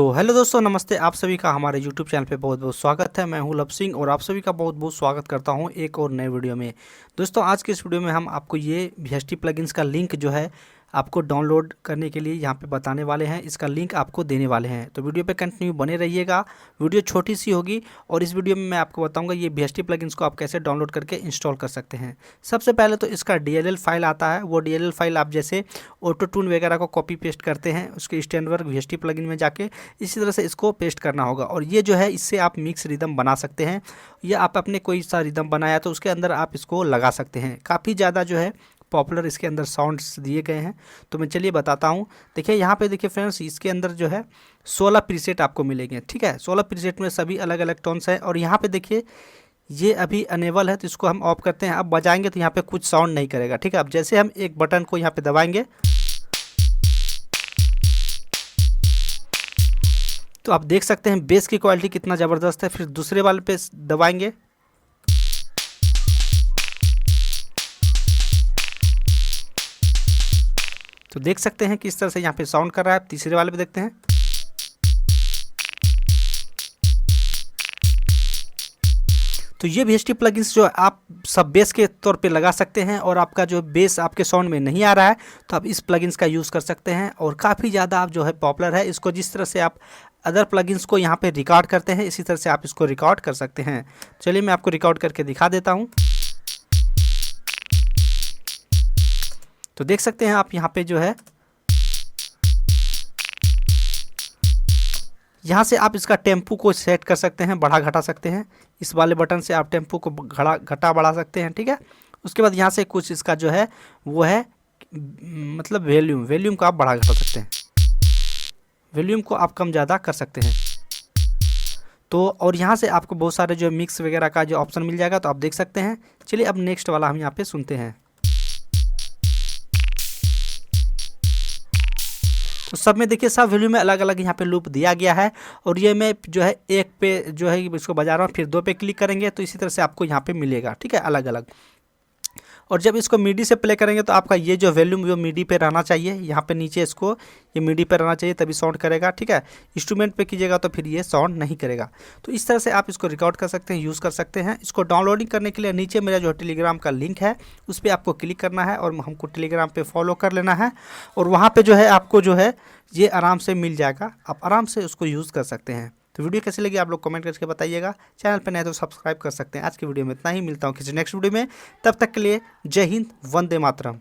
तो हेलो दोस्तों, नमस्ते। आप सभी का हमारे यूट्यूब चैनल पे बहुत बहुत स्वागत है। मैं हूं लव सिंह और आप सभी का बहुत बहुत स्वागत करता हूं एक और नए वीडियो में। दोस्तों, आज के इस वीडियो में हम आपको ये VST प्लगइन्स का लिंक जो है आपको डाउनलोड करने के लिए यहाँ पे बताने वाले हैं। इसका लिंक आपको देने वाले हैं, तो वीडियो पे कंटिन्यू बने रहिएगा। वीडियो छोटी सी होगी और इस वीडियो में मैं आपको बताऊंगा ये VST प्लगइन्स को आप कैसे डाउनलोड करके इंस्टॉल कर सकते हैं। सबसे पहले तो इसका DLL फाइल आता है। वो DLL फाइल आप जैसे ऑटो ट्यून वगैरह को कॉपी पेस्ट करते हैं उसके स्टैंडर्ड VST प्लगइन में जाके, इसी तरह से इसको पेस्ट करना होगा। और ये जो है इससे आप मिक्स रिदम बना सकते हैं, या आप अपने कोई सा रिदम बनाया तो उसके अंदर आप इसको लगा सकते हैं। काफ़ी ज़्यादा जो है पॉपुलर इसके अंदर साउंड्स दिए गए हैं, तो मैं चलिए बताता हूँ। देखिए यहाँ पे देखिए फ्रेंड्स, इसके अंदर जो है 16 प्रीसेट आपको मिलेंगे। ठीक है, 16 प्रीसेट में सभी अलग अलग टोन्स हैं। और यहाँ पे देखिए ये अभी अनेबल है, तो इसको हम ऑफ करते हैं। अब बजाएंगे तो यहाँ पे कुछ साउंड नहीं करेगा। ठीक है, अब जैसे हम एक बटन को यहाँ पे दबाएंगे तो आप देख सकते हैं बेस की क्वालिटी कितना ज़बरदस्त है। फिर दूसरे वाले पे दबाएंगे तो देख सकते हैं कि इस तरह से यहाँ पे साउंड कर रहा है। तीसरे वाले पे देखते हैं तो ये VST प्लगइन्स जो आप सब बेस के तौर पे लगा सकते हैं, और आपका जो बेस आपके साउंड में नहीं आ रहा है तो आप इस प्लगइन्स का यूज़ कर सकते हैं। और काफ़ी ज़्यादा आप जो है पॉपुलर है। इसको जिस तरह से आप अदर प्लगइन्स को यहाँ पे रिकॉर्ड करते हैं, इसी तरह से आप इसको रिकॉर्ड कर सकते हैं। चलिए मैं आपको रिकॉर्ड करके दिखा देता हूँ। तो देख सकते हैं आप यहाँ पे जो है, यहाँ से आप इसका टेम्पो को सेट कर सकते हैं, बढ़ा घटा सकते हैं। इस वाले बटन से आप टेम्पो को घटा बढ़ा सकते हैं। ठीक है, उसके बाद यहाँ से कुछ इसका जो है वो है मतलब वॉल्यूम को आप बढ़ा घटा सकते हैं, वॉल्यूम को आप कम ज़्यादा कर सकते हैं। तो और यहाँ से आपको बहुत सारे जो मिक्स वगैरह का जो ऑप्शन मिल जाएगा, तो आप देख सकते हैं। चलिए अब नेक्स्ट वाला हम यहाँ पे सुनते हैं। तो सब में देखिए सब वैल्यू में अलग अलग यहाँ पे लूप दिया गया है। और ये मैं जो है एक पे जो है इसको बजा रहा हूँ, फिर दो पे क्लिक करेंगे तो इसी तरह से आपको यहाँ पे मिलेगा। ठीक है, अलग अलग। और जब इसको मिडी से प्ले करेंगे तो आपका ये जो वॉल्यूम जो मिडी पे रहना चाहिए, यहाँ पे नीचे इसको ये मिडी पे रहना चाहिए, तभी साउंड करेगा। ठीक है, इंस्ट्रूमेंट पे कीजिएगा तो फिर ये साउंड नहीं करेगा। तो इस तरह से आप इसको रिकॉर्ड कर सकते हैं, यूज़ कर सकते हैं। इसको डाउनलोडिंग करने के लिए नीचे मेरा जो टेलीग्राम का लिंक है उस पर आपको क्लिक करना है और हमको टेलीग्राम पर फॉलो कर लेना है। और वहाँ पर जो है आपको जो है ये आराम से मिल जाएगा, आप आराम से उसको यूज़ कर सकते हैं। तो वीडियो कैसी लगी आप लोग कमेंट करके बताइएगा। चैनल पर नए तो सब्सक्राइब कर सकते हैं। आज की वीडियो में इतना ही, मिलता हूँ किसी नेक्स्ट वीडियो में। तब तक के लिए जय हिंद, वंदे मातरम।